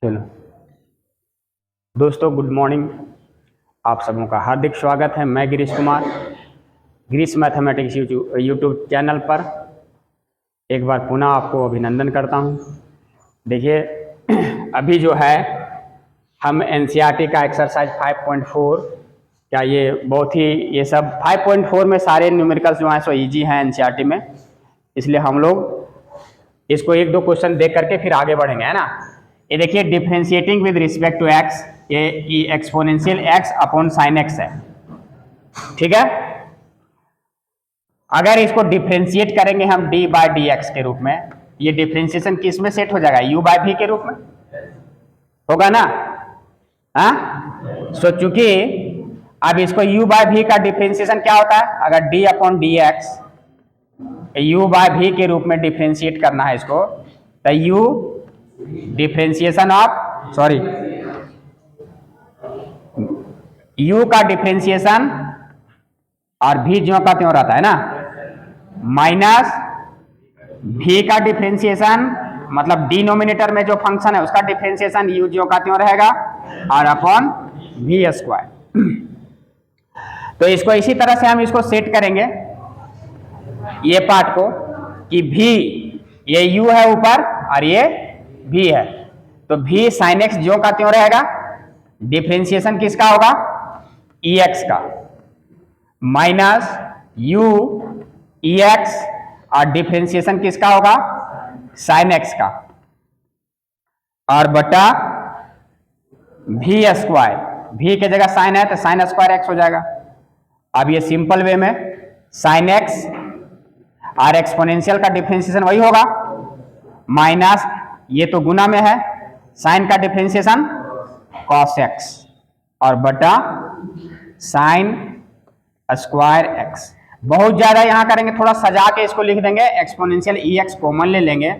चलो दोस्तों, good morning. आप सबों का हार्दिक स्वागत है। मैं Girish Kumar, Girish mathematics YouTube channel पर एक बार पुनः आपको अभिनंदन करता हूं। देखिए अभी जो है हम एनसीईआरटी का एक्सरसाइज 5.4 क्या ये बहुत ही ये सब 5.4 में सारे न्यूमेरिकल्स जो हैं सो इजी हैं एनसीईआरटी में, इसलिए हम लोग इसको एक दो क्वेश्चन देख करके फिर आगे बढ़ेंगे, है ना। ये देखिए differentiating with respect to X, ये exponential X upon sine X है, ठीक है। अगर इसको डिफ्रेंशिएट करेंगे हम डी बाय डी एक्स के रूप में, ये डिफ्रेंशिएशन किस में सेट हो जाएगा? यू बाय भी के रूप में होगा ना। हाँ, सो चूंकि अब इसको u बाय भी का डिफ्रेंशिएशन क्या होता है, अगर d upon d x u by भी के रूप में डिफ्रेंशिएट करना है इसको, तो u डिफ्रेंशिएशन ऑफ u का डिफ्रेंशिएशन और v ज्यों का त्यों रहता है ना, माइनस v का डिफ्रेंशिएशन मतलब डिनोमिनेटर में जो फंक्शन है उसका डिफ्रेंशिएशन u ज्यों का त्यों रहेगा और अपॉन v स्क्वायर। तो इसको इसी तरह से हम इसको सेट करेंगे ये पार्ट को कि v ये u है ऊपर और ये v है, तो v sin x ज्यों का त्यों रहेगा, डिफ्रेंशिएशन किसका होगा? ex का, माइनस u ex और डिफ्रेंशिएशन किसका होगा? sin x का, और बटा v स्क्वायर, v के जगह साइन है तो साइन स्क्वायर x हो जाएगा। अब ये सिंपल वे में साइन x और एक्सपोनेंशियल का डिफ्रेंशिएशन वही होगा, माइनस ये तो गुना में है साइन का डिफ्रेंशिएशन cos x और बटा साइन स्क्वायर x। बहुत ज्यादा यहां करेंगे, थोड़ा सजा के इसको लिख देंगे, एक्सपोनेंशियल ex कॉमन ले लेंगे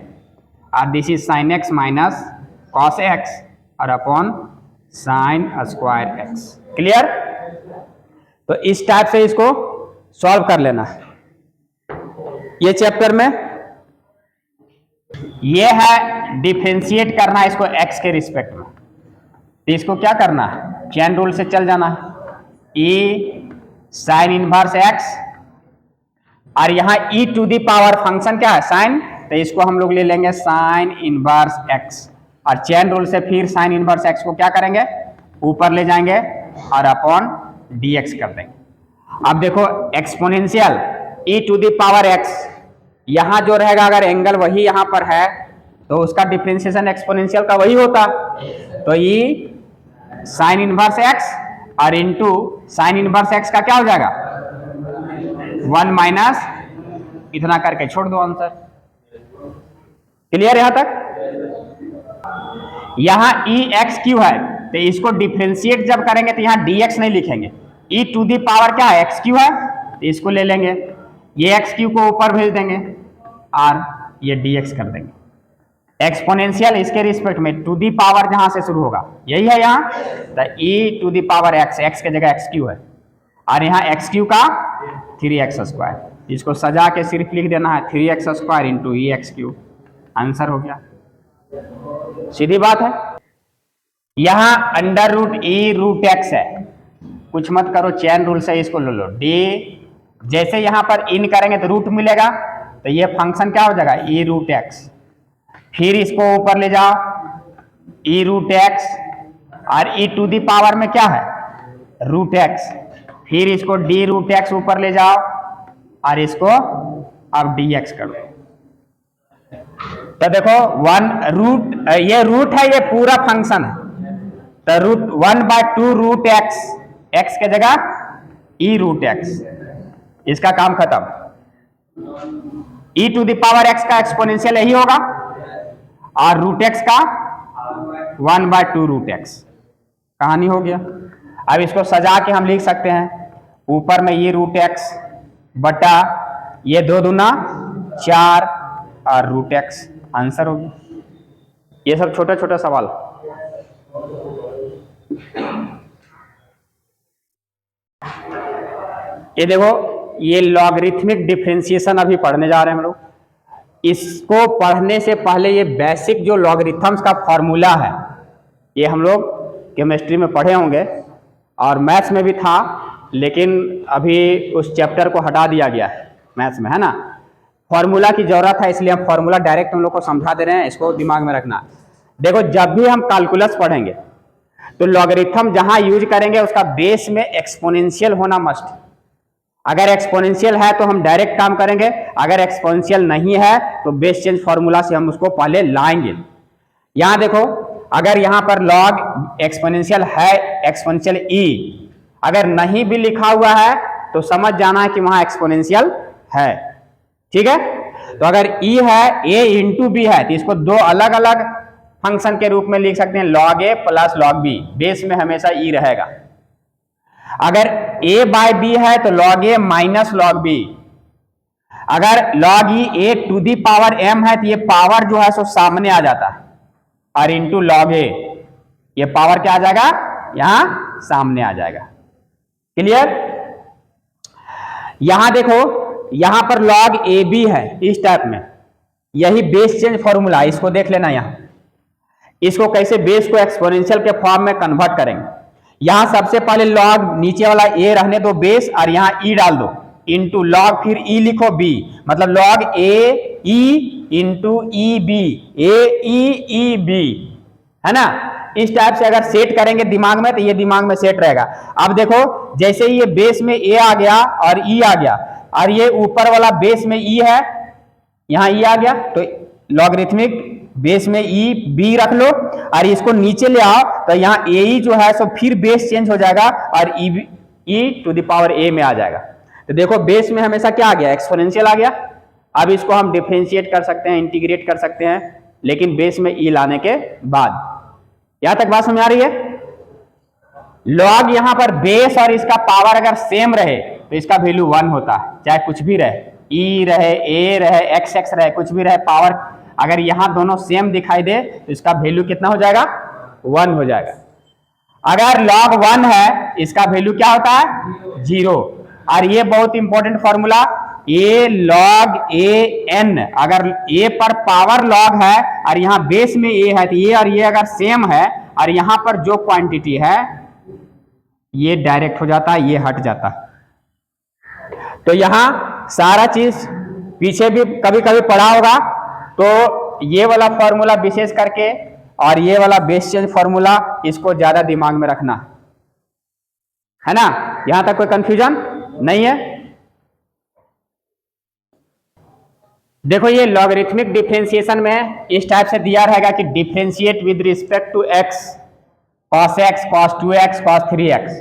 और this is sine x minus cos x और upon sine square x। Clear? तो इस टाइप से इसको सॉल्व कर लेना है। ये चैप्टर में ये है डिफरेंशिएट करना है इसको x के रिस्पेक्ट में, तो इसको क्या करना है, चेन रूल से चल जाना है। e साइन इनवर्स x और यहां e to the power function क्या है साइन, तो इसको हम लोग ले लेंगे साइन इनवर्स x और चेन रूल से फिर साइन इनवर्स x को क्या करेंगे, ऊपर ले जाएंगे और अपॉन dx कर देंगे। अब देखो exponential e to the power x, यहां जो रहेगा अगर एंगल वही यहां पर है तो उसका डिफरेंशिएशन एक्सपोनेंशियल का वही होता, तो e साइन इनवर्स x और इनटू साइन इनवर्स x का क्या हो जाएगा 1 माइनस इतना करके छोड़ दो आंसर। क्लियर यहां तक? यहां ex क्यू है तो इसको डिफरेंशिएट जब करेंगे तो यहां dx नहीं लिखेंगे, e टू दी पावर क्या है x क्यू है तो इसको ले लेंगे, ये एक्स क्यू को ऊपर भेज देंगे और ये dx कर देंगे। एक्सपोनेंशियल इसके रिस्पेक्ट में टू दी पावर जहां से शुरू होगा यही है यहाँ, तो e to the power x, x के जगह एक्स क्यू है और यहाँ एक्स क्यू का 3x स्क्वायर, इसको सजा के सिर्फ लिख देना है 3x स्क्वायर इंटू ई एक्स क्यू, आंसर हो गया। सीधी बात है। यहाँ अंडर रूट ई रूट एक्स है, कुछ मत करो, चेन रूल से इसको ले लो। डी जैसे यहां पर इन करेंगे तो रूट मिलेगा, तो ये फंक्शन क्या हो जाएगा ई रूट एक्स, फिर इसको ऊपर ले जाओ ई रूट एक्स और ई टू दी पावर में क्या है रूट एक्स, फिर इसको डी रूट एक्स ऊपर ले जाओ और इसको अब डी एक्स करो। तो देखो वन रूट, ये रूट है, ये पूरा फंक्शन है, तो रूट 1/2 रूट एक्स, एक्स के जगह ई रूट एक्स, इसका काम खत्म। ई टू द पावर एक्स का एक्सपोनेंशियल यही होगा और रूट एक्स का 1/2 रूट एक्स, कहानी हो गया। अब इसको सजा के हम लिख सकते हैं, ऊपर में ये रूट एक्स बटा ये 2 दूना 4 और रूट एक्स, आंसर हो गया। ये सब छोटा छोटा सवाल। ये देखो ये लॉगरिथमिक डिफरेंशिएशन अभी पढ़ने जा रहे हैं हम लोग। इसको पढ़ने से पहले ये बेसिक जो लॉगरिथम्स का फॉर्मूला है ये हम लोग केमिस्ट्री में पढ़े होंगे और मैथ्स में भी था, लेकिन अभी उस चैप्टर को हटा दिया गया है मैथ्स में, है ना। फॉर्मूला की जरूरत है, इसलिए हम फॉर्मूला डायरेक्ट हम लोग को समझा दे रहे हैं, इसको दिमाग में रखना। देखो जब भी हम कैलकुलस पढ़ेंगे तो लॉगरिथम जहां यूज करेंगे उसका बेस में एक्सपोनेंशियल होना मस्ट। अगर एक्सपोनेंशियल है तो हम डायरेक्ट काम करेंगे, अगर एक्सपोनेंशियल नहीं है तो बेस चेंज फॉर्मूला से हम उसको पहले लाएंगे। यहां देखो, अगर यहां पर लॉग एक्सपोनेंशियल है, एक्सपोनेंशियल ई अगर नहीं भी लिखा हुआ है तो समझ जाना है कि वहां एक्सपोनेंशियल है, ठीक है। तो अगर ई है, ए इंटू बी है, तो इसको दो अलग अलग फंक्शन के रूप में लिख सकते हैं, लॉग ए प्लस लॉग बी, बेस में हमेशा ई रहेगा। अगर a बाय बी है तो log a minus log b. अगर log e a to the power m है तो ये पावर जो है सो सामने आ जाता है, और इंटू लॉग ए ये पावर क्या आ जाएगा, यहां सामने आ जाएगा। क्लियर। यहां देखो, यहां पर लॉग ए बी है इस टाइप में, यही बेस चेंज फॉर्मूला, इसको देख लेना। यहां इसको कैसे बेस को एक्सपोनेंशियल के फॉर्म में कन्वर्ट करेंगे। यहां सबसे पहले लॉग नीचे वाला ए रहने दो बेस, और यहां ई डाल दो, इंटू लॉग फिर ई लिखो बी, मतलब लॉग ए ई इंटू ई बी, ए ई बी, है ना। इस टाइप से अगर सेट करेंगे दिमाग में तो ये दिमाग में सेट रहेगा। अब देखो जैसे ये बेस में ए आ गया और ई आ गया, और ये ऊपर वाला बेस में ई है, यहां ई आ गया, तो लॉगरिथमिक बेस में ई बी रख लो, और इसको नीचे ले आओ तो यहाँ ए ई जो है सो फिर बेस चेंज हो जाएगा और ई टू द पावर ए में आ जाएगा। तो देखो बेस में हमेशा क्या आ गया, एक्सपोनेंशियल आ गया। अब इसको हम डिफरेंशिएट कर सकते हैं, इंटीग्रेट कर सकते हैं, लेकिन बेस में ई लाने के बाद। यहां तक बात समझ आ रही है। लॉग यहां पर बेस और इसका पावर अगर सेम रहे तो इसका वैल्यू 1 होता है, चाहे कुछ भी रहे, ई रहे, ए रहे, एक्स एक्स रहे, कुछ भी रहे, पावर अगर यहां दोनों सेम दिखाई दे तो इसका वैल्यू कितना हो जाएगा, 1 हो जाएगा। अगर log 1 है, इसका वैल्यू क्या होता है, 0। और ये बहुत important formula, a log a n, अगर a पर पावर log है और यहां बेस में a है तो ये और ये अगर सेम है, और यहां पर जो क्वांटिटी है ये डायरेक्ट हो जाता है, ये हट जाता है। तो यहां सारा चीज पीछे भी कभी कभी पढ़ा होगा, तो ये वाला फॉर्मूला विशेष करके और ये वाला बेस चेंज फॉर्मूला, इसको ज्यादा दिमाग में रखना, है ना। यहां तक कोई कंफ्यूजन नहीं है। देखो ये लॉगरिथमिक डिफरेंशिएशन में इस टाइप से दिया रहेगा कि differentiate with respect to x cos x cos 2x cos 3x।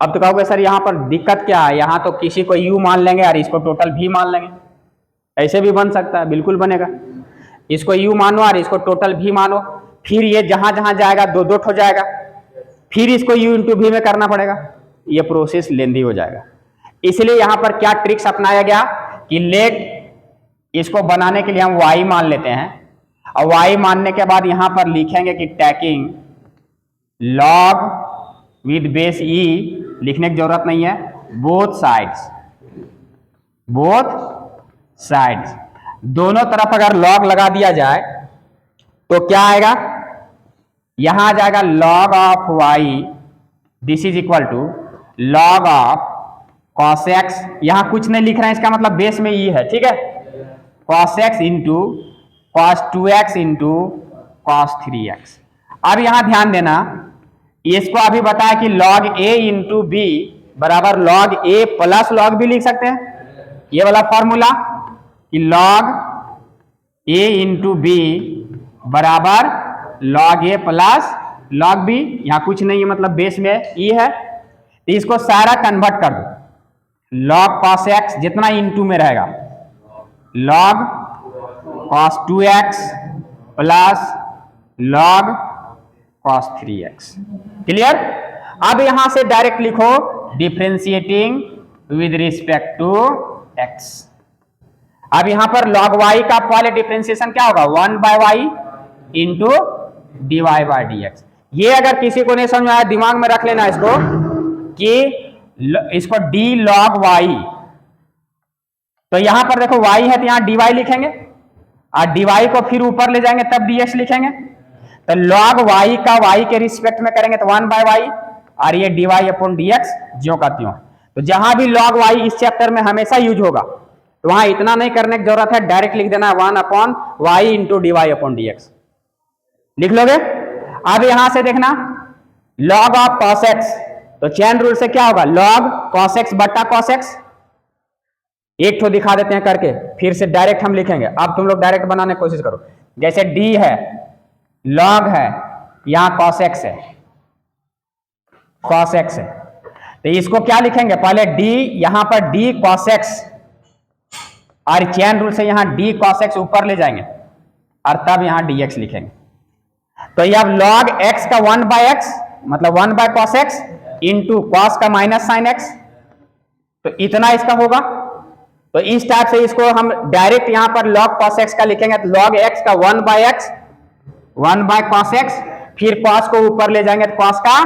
अब तो कहोगे सर यहां पर दिक्कत क्या है, यहां तो किसी को u मान लेंगे और इसको टोटल v मान लेंगे। ऐसे भी बन सकता है, बिल्कुल बनेगा। इसको u मानो और इसको टोटल v मानो, फिर ये जहां जहां जाएगा दो दो हो जाएगा, फिर इसको u इंटू v में करना पड़ेगा, ये प्रोसेस लेंदी हो जाएगा। इसलिए यहां पर क्या ट्रिक्स अपनाया गया कि लेट इसको बनाने के लिए हम y मान लेते हैं, और y मानने के बाद यहां पर लिखेंगे कि tacking log with base e, लिखने की जरूरत नहीं है, बोथ साइड्स दोनों तरफ अगर log लगा दिया जाए तो क्या आएगा, यहां आ जाएगा log of y, this is equal to log of cos x, यहां कुछ नहीं लिख रहे हैं, इसका मतलब बेस में e है, ठीक है, cos x into cos 2x into cos 3x। अब यहां ध्यान देना, इसको अभी बताया कि log a इंटू बी बराबर log a plus log b लिख सकते हैं, ये वाला फॉर्मूला कि log a इंटू बी बराबर log a plus log b, यहां कुछ नहीं है मतलब बेस में e है, तो इसको सारा कन्वर्ट कर दो, log cos x जितना इंटू में रहेगा log cos 2x plus log cos 3x। Clear. अब यहां से डायरेक्ट लिखो differentiating with respect to x। अब यहां पर log y का पहले डिफरेंशिएशन क्या होगा, 1 by y into d y by d x. ये अगर किसी को नहीं समझ आया दिमाग में रख लेना इसको कि इसको d log y, तो यहां पर देखो y है तो यहां dy लिखेंगे और dy को फिर ऊपर ले जाएंगे तब dx लिखेंगे। तो log y का y के रिस्पेक्ट में करेंगे तो 1/y, और ये dy अपॉन dx ज्यों का त्यों। तो जहां भी log y इस चैप्टर में हमेशा यूज होगा, तो वहां इतना नहीं करने की जरूरत है, डायरेक्ट लिख देना 1/y into dy upon dx, लिख लोगे। अब यहां से देखना log ऑफ cos x, तो चेन रूल से क्या होगा, log cos x बट्टा cos x। एक तो दिखा देते हैं करके, फिर से डायरेक्ट हम लिखेंगे। अब तुम लोग डायरेक्ट बनाने की कोशिश करो। जैसे d है, log है, यहां cos x है, cos x है, तो इसको क्या लिखेंगे, पहले d, यहां पर d cos x, और चेन रूल से यहां d cos x ऊपर ले जाएंगे और तब यहां dx लिखेंगे। तो ये अब log x का 1/x मतलब 1/cos x इंटू cos का माइनस साइन x, तो इतना इसका होगा। तो इस टाइप से इसको हम डायरेक्ट यहां पर log cos x का लिखेंगे, तो log x का 1/x 1/cos x, फिर cos को ऊपर ले जाएंगे तो cos का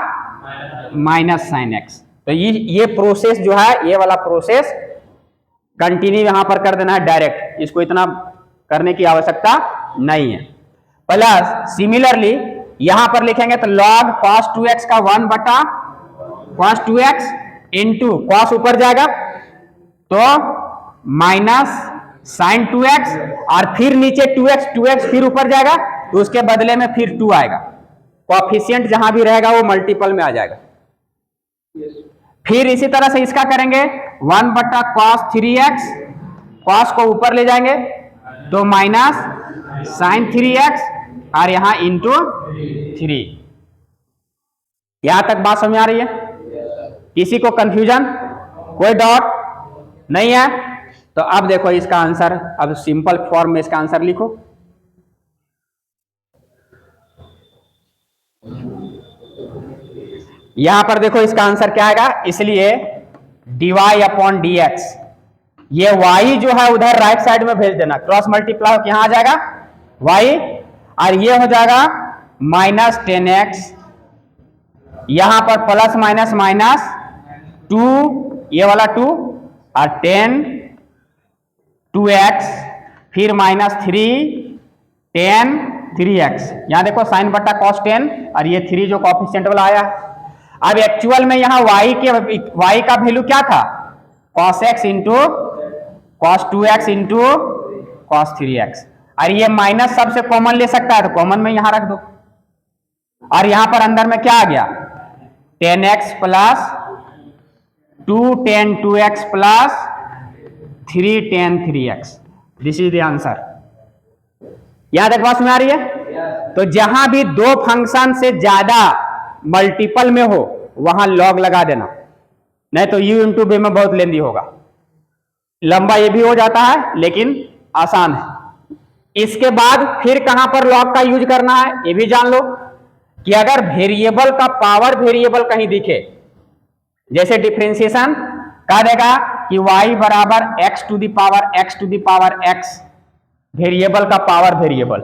माइनस साइन x। तो ये प्रोसेस जो है, ये वाला प्रोसेस कंटिन्यू यहां पर कर देना है डायरेक्ट, इसको इतना करने की आवश्यकता नहीं है। प्लस सिमिलरली यहां पर लिखेंगे तो log cos 2x का 1/cos 2x इंटू cos ऊपर जाएगा तो माइनस साइन 2x, और फिर नीचे 2x फिर ऊपर जाएगा तो उसके बदले में फिर 2 आएगा। कोएफिशिएंट जहां भी रहेगा वो मल्टीपल में आ जाएगा। फिर इसी तरह से इसका करेंगे 1/cos 3x, cos को ऊपर ले जाएंगे तो माइनस साइन 3x, और यहां इंटू 3। यहां तक बात समझ आ रही है? किसी को कंफ्यूजन, कोई डाउट नहीं है? तो अब देखो इसका आंसर, अब सिंपल फॉर्म में इसका आंसर लिखो। यहां पर देखो इसका आंसर क्या आएगा, इसलिए dy अपॉन dx, ये y जो है उधर राइट साइड में भेज देना, क्रॉस मल्टीप्लाई होकर यहां आ जाएगा y, और ये हो जाएगा माइनस 10x, यहां पर प्लस माइनस माइनस 2, ये वाला 2, और 10 2x, फिर माइनस 3 10 3x। यहां देखो साइन बट्टा कॉस 10, और ये 3 जो कोएफिशिएंट वाला आया। अब एक्चुअल में यहां y का वैल्यू क्या था, cos x into cos 2x into cos 3x, और ये माइनस सबसे कॉमन ले सकता है तो कॉमन में यहां रख दो, और यहां पर अंदर में क्या आ गया 10x plus 2 10 2x plus 3 10 3x। This is the answer. यहां तक बात में आ रही है? तो जहां भी दो फंक्शन से ज्यादा मल्टीपल में हो वहां लॉग लगा देना, नहीं तो u इंटू v में बहुत लेंदी होगा, लंबा ये भी हो जाता है लेकिन आसान है। इसके बाद फिर कहां पर लॉग का यूज करना है ये भी जान लो, कि अगर वेरिएबल का पावर वेरिएबल कहीं दिखे, जैसे डिफरेंशिएशन कह देगा कि y बराबर x to the power x, variable का पावर वेरिएबल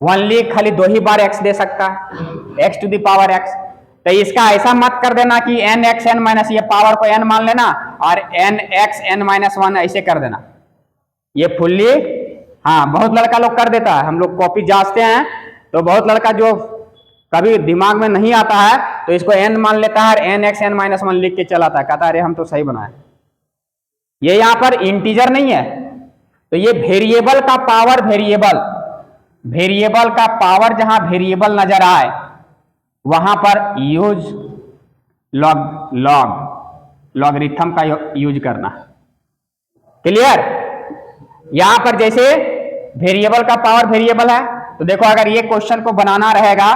ओनली खाली 2 ही बार x दे सकता है, x to the power x। तो इसका ऐसा मत कर देना कि n x n माइनस, ये पावर को n मान लेना और n x n माइनस 1 ऐसे कर देना, ये फुल्ली, हाँ बहुत लड़का लोग कर देता है। हम लोग कॉपी जांचते हैं तो बहुत लड़का जो कभी दिमाग में नहीं आता है तो इसको n मान लेता है और n x n माइनस 1 लिख के चलाता है, कहता है अरे हम तो सही बनाए। ये यहां पर इंटीजर नहीं है, तो ये वेरिएबल का पावर वेरिएबल का पावर जहां वेरिएबल नजर आए वहां पर यूज लॉगरिथम का यूज करना। क्लियर? यहां पर जैसे वेरिएबल का पावर वेरिएबल है, तो देखो अगर ये क्वेश्चन को बनाना रहेगा,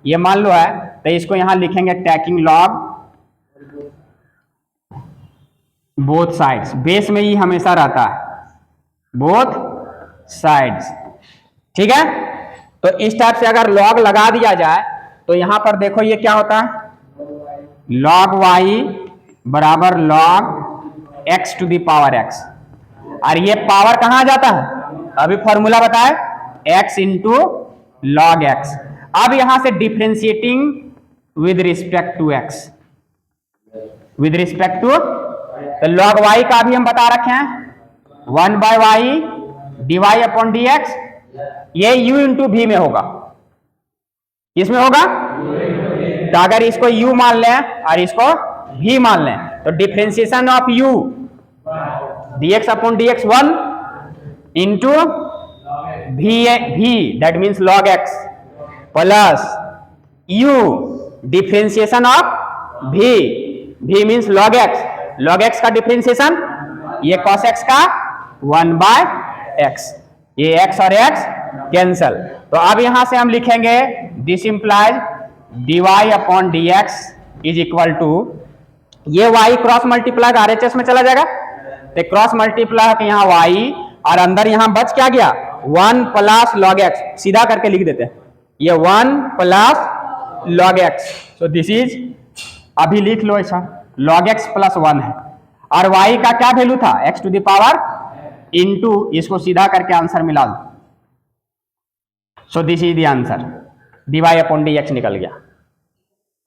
ये मान लो है, तो इसको यहां लिखेंगे taking log both sides, base में ही हमेशा रहता है बोथ साइड्स, ठीक है। तो इस टाइप से अगर लॉग लगा दिया जाए तो यहां पर देखो ये क्या होता है, log y बराबर log x to the power x, और ये पावर कहां जाता है, अभी फॉर्मूला बताए x इंटू लॉग x। अब यहां से differentiating with respect to x, with respect to, तो log y का भी हम बता रखे हैं 1/y dy अपॉन dx, ये u इंटू v में होगा, किसमें होगा? तो अगर इसको u मान लें और इसको v मान लें तो differentiation of u dx upon dx 1 into v that means log x plus u differentiation of v means log x का डिफरेंशिएशन ये cos x का 1/x, ये x और x कैंसल। तो अब यहां से हम लिखेंगे this implies dy upon dx is equal to ये y क्रॉस मल्टीप्लाई RHS में चला जाएगा तो क्रॉस मल्टीप्लाई यहाँ y और अंदर यहां बच क्या गया 1 प्लस log x, सीधा करके लिख देते हैं ये 1 plus log x। So this is अभी लिख लो ऐसा log x प्लस 1 है और y का क्या वैल्यू था x to the power into इसको सीधा करके आंसर मिला दो। So this is the answer dy upon dx निकल गया।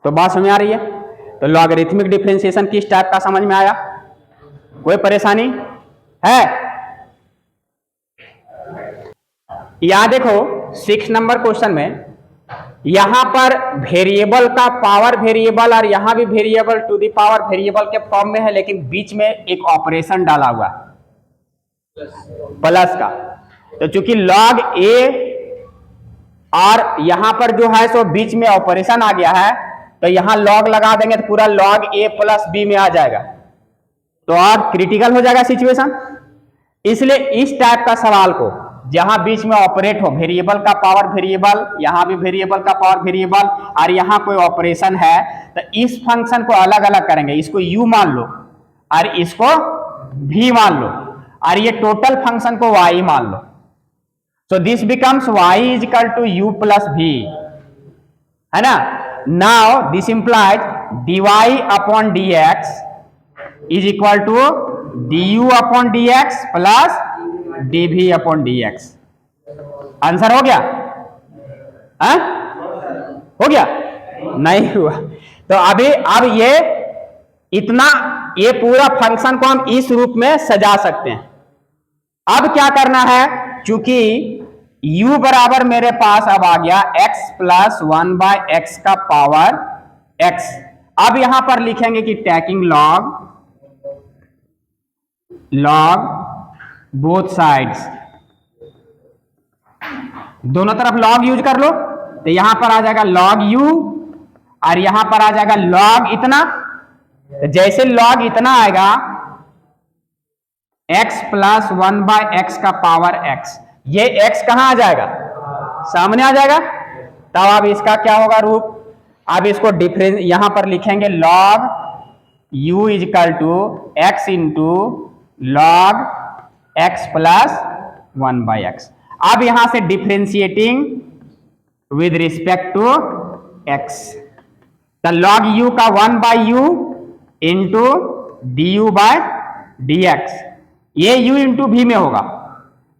तो बात समझ आ रही है? तो लॉगरिथमिक डिफरेंशिएशन किस टाइप का समझ में आया? कोई परेशानी है? यहां देखो 6 नंबर क्वेश्चन में यहां पर वेरिएबल का पावर वेरिएबल और यहां भी variable to the power variable के फॉर्म में है, लेकिन बीच में एक ऑपरेशन डाला हुआ प्लस का। तो चूंकि log a और यहां पर जो है सो बीच में ऑपरेशन आ गया है तो यहां log लगा देंगे तो पूरा log a प्लस b में आ जाएगा, तो और क्रिटिकल हो जाएगा सिचुएशन। इसलिए इस टाइप का सवाल को जहां बीच में ऑपरेट हो वेरिएबल का पावर वेरिएबल, यहां भी वेरिएबल का पावर वेरिएबल और यहां कोई ऑपरेशन है तो इस फंक्शन को अलग अलग करेंगे, इसको u मान लो और इसको v मान लो और ये टोटल फंक्शन को y मान लो। So this becomes y is equal to u plus v, है ना। Now this implies dy upon dx is equal to du upon dx plus dv upon dx। Answer हो गया? है? हो गया? नहीं हुआ। तो अभी अब ये इतना ये पूरा फंक्शन को हम इस रूप में सजा सकते हैं। अब क्या करना है, चूंकि u बराबर मेरे पास अब आ गया x प्लस 1/x का पावर x। अब यहां पर लिखेंगे कि टेकिंग log बोथ साइड्स, दोनों तरफ log यूज कर लो तो यहां पर आ जाएगा log u और यहां पर आ जाएगा log इतना। तो जैसे log इतना आएगा x प्लस 1/x का पावर x, ये x कहां आ जाएगा? सामने आ जाएगा। तब अब इसका क्या होगा रूप? अब इसको डिफरेंस यहां पर लिखेंगे log u is equal to x into log x plus 1/x। अब यहां से differentiating with respect to x, तो log u का 1/u इंटू du/dx, ये u इंटू v में होगा।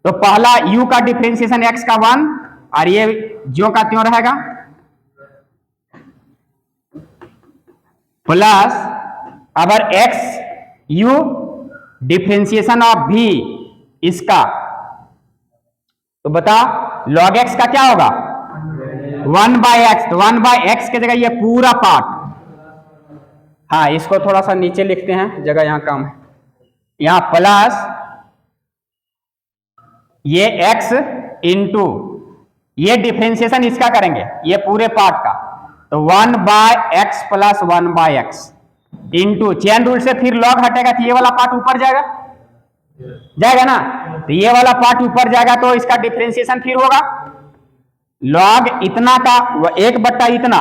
तो पहला u का डिफरेंशिएशन x का 1 और ये जो का त्यों रहेगा प्लस अगर x u differentiation of v इसका, तो बता log x का क्या होगा 1/x। तो 1/x के जगह ये पूरा पार्ट, हाँ इसको थोड़ा सा नीचे लिखते हैं, जगह यहां कम है, यहां प्लस ये x इंटू ये डिफरेंशिएशन इसका करेंगे ये पूरे पार्ट का, तो 1/x plus 1/x into chain rule से फिर log हटेगा तो ये वाला पार्ट ऊपर जाएगा ना, तो ये वाला पार्ट ऊपर जाएगा तो इसका डिफरेंशिएशन फिर होगा log इतना का 1/, इतना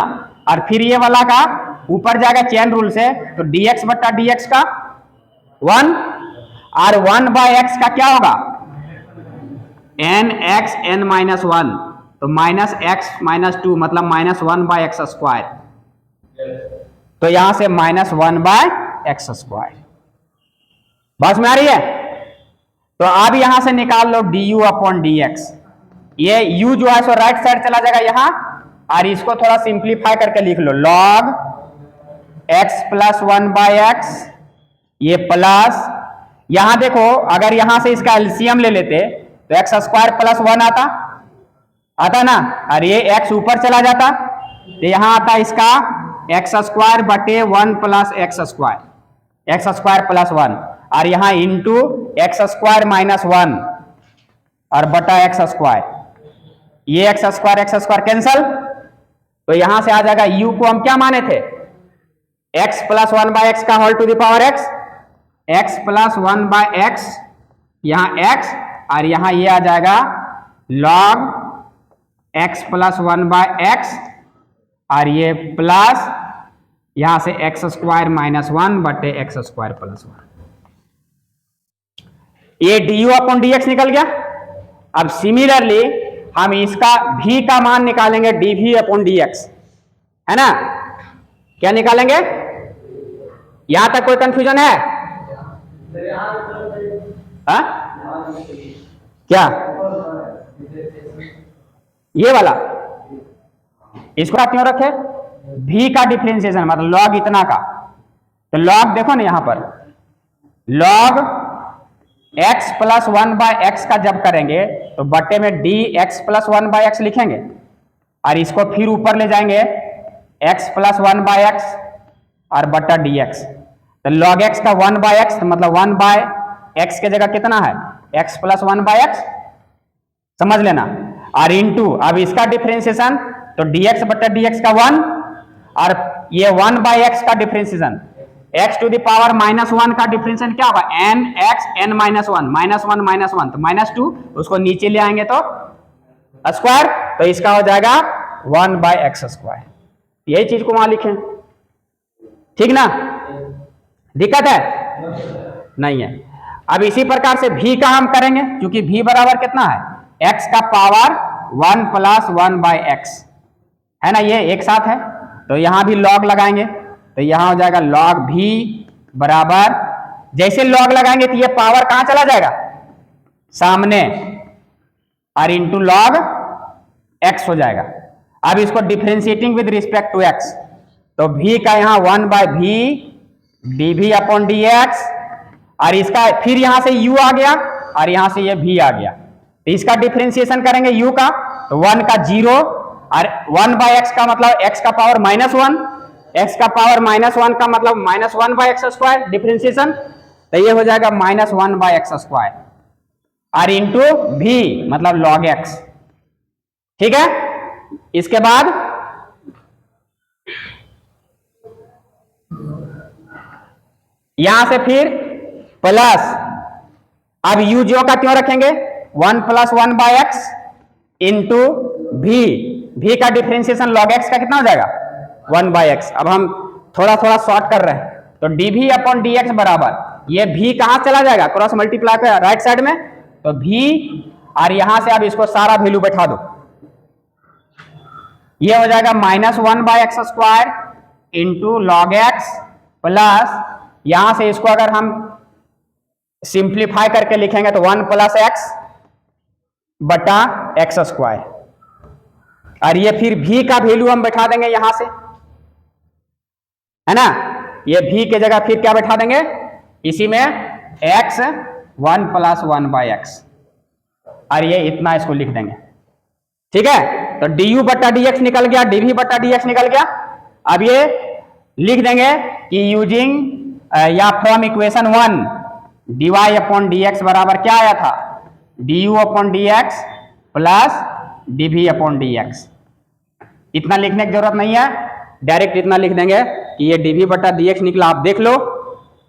और फिर ये वाला का ऊपर जाएगा चेन रूल से, तो dx/dx का 1 और 1/x का क्या होगा nx n माइनस 1, तो माइनस x माइनस 2 मतलब माइनस 1/x स्क्वायर, तो यहां से माइनस 1/x स्क्वायर। बस में आ रही है? तो अब यहां से निकाल लो du अपॉन dx, ये u जो है सो राइट साइड चला जाएगा यहां और इसको थोड़ा सिंप्लीफाई करके लिख लो log x प्लस 1/x, ये प्लस यहां देखो अगर यहां से इसका एलसीएम ले लेते तो x स्क्वायर प्लस 1 आता ना, और ये x ऊपर चला जाता तो यहां आता है इसका एक्स स्क्वायर बटे 1 प्लस एक्स स्क्वायर प्लस 1, और यहां इंटू एक्स स्क्वायर माइनस 1 और बटा एक्स स्क्वायर, ये एक्स स्क्वायर कैंसल, तो यहां से आ जाएगा u को हम क्या माने थे, x प्लस 1 बाय एक्स का whole to the power x plus 1 by x, यहां x और यहां ये आ जाएगा log x plus 1 by x, और ये प्लस यहां से एक्स स्क्वायर माइनस 1 बटे एक्स स्क्वायर प्लस 1, ये du अपॉन dx निकल गया। अब सिमिलरली हम इसका v का मान निकालेंगे dv अपॉन dx, है ना, क्या निकालेंगे, यहां तक कोई कंफ्यूजन है? हा? क्या ये वाला, इसको क्यों रखे, v का डिफरेंशिएशन मतलब log इतना का, तो log देखो ना यहां पर log x plus 1 by x का जब करेंगे तो बट्टे में dx प्लस 1 बाय एक्स लिखेंगे, और इसको फिर ऊपर ले जाएंगे x प्लस 1 बाय एक्स और बट्टा dx, तो log x का 1 बाय एक्स मतलब 1 बाय एक्स के जगह कितना है, x प्लस 1 बाय एक्स, समझ लेना, और इंटू अब इसका डिफरेंशिएशन तो dx बट्टा dx का 1, और ये 1 बाय एक्स का differentiation x to the power minus 1 का डिफरेंशिएशन क्या होगा, n x n minus 1 minus 1 तो माइनस 2, उसको नीचे ले आएंगे तो स्क्वायर, तो इसका हो जाएगा 1 बाय एक्स स्क्वायर, यही चीज को वहां लिखें, ठीक ना, दिक्कत है नहीं है। अब इसी प्रकार से v का हम करेंगे, क्योंकि v बराबर कितना है, x का पावर 1 प्लस 1 बाय एक्स, है ना, ये एक साथ है, तो यहां भी log लगाएंगे, तो यहां हो जाएगा log v बराबर, जैसे log लगाएंगे तो ये पावर कहां चला जाएगा, सामने, और इंटू log x हो जाएगा। अब इसको differentiating with respect to x, तो v का यहां 1 by v dv upon dx, और इसका फिर यहां से u आ गया और यहां से ये v आ गया, तो इसका डिफरेंशिएशन करेंगे u का, तो 1 का 0 और 1 बाय एक्स का मतलब x का पावर माइनस 1, x का पावर माइनस 1 का मतलब minus 1 by x square differentiation, तो ये हो जाएगा माइनस 1 बाय एक्स स्क्वायर, और इंटू v मतलब log x, ठीक है। इसके बाद यहां से फिर प्लस, अब u जो का क्यों रखेंगे, 1 plus 1 by x into v का डिफरेंशिएशन log x का कितना हो जाएगा 1 बाय एक्स। अब हम थोड़ा थोड़ा शॉर्ट कर रहे हैं, तो dv अपॉन dx बराबर ये v कहां चला जाएगा, क्रॉस मल्टीप्लाई कर राइट साइड में, तो v, और यहां से अब इसको सारा वैल्यू बैठा दो, ये हो जाएगा minus 1 by x square into log x, plus यहां से इसको अगर हम सिंप्लीफाई करके लिखेंगे तो 1 प्लस एक्स बटा एक्स स्क्वायर, और ये फिर v का वैल्यू हम बैठा देंगे यहां से, है ना, ये v के जगह फिर क्या बैठा देंगे, इसी में x 1 प्लस 1 बाय एक्स, और ये इतना इसको लिख देंगे, ठीक है। तो du बट्टा dx निकल गया, dv बट्टा dx निकल गया। अब ये लिख देंगे कि यूजिंग या from equation 1 dy upon dx बराबर क्या आया था, du upon dx plus dv upon dx। इतना लिखने की जरूरत नहीं है, डायरेक्ट इतना लिख देंगे कि ये dv बट्टा dx निकला, आप देख लो,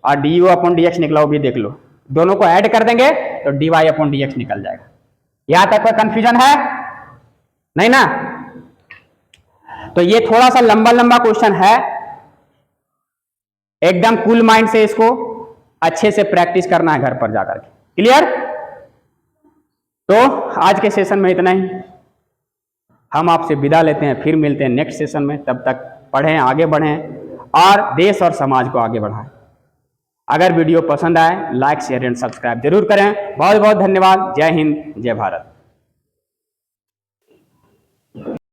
और du अपॉन dx निकला वो भी देख लो, दोनों को ऐड कर देंगे तो dy अपॉन dx निकल जाएगा। यहां तक कोई कंफ्यूजन है नहीं ना। तो ये थोड़ा सा लंबा लंबा क्वेश्चन है, एकदम कूल माइंड से इसको अच्छे से प्रैक्टिस करना है घर पर जाकर के, क्लियर। तो आज के सेशन में इतना ही, हम आपसे विदा लेते हैं, फिर मिलते हैं नेक्स्ट सेशन में, तब तक पढ़ें, आगे बढ़ें और देश और समाज को आगे बढ़ाएं। अगर वीडियो पसंद आए लाइक शेयर एंड सब्सक्राइब जरूर करें। बहुत बहुत धन्यवाद। जय हिंद, जय भारत।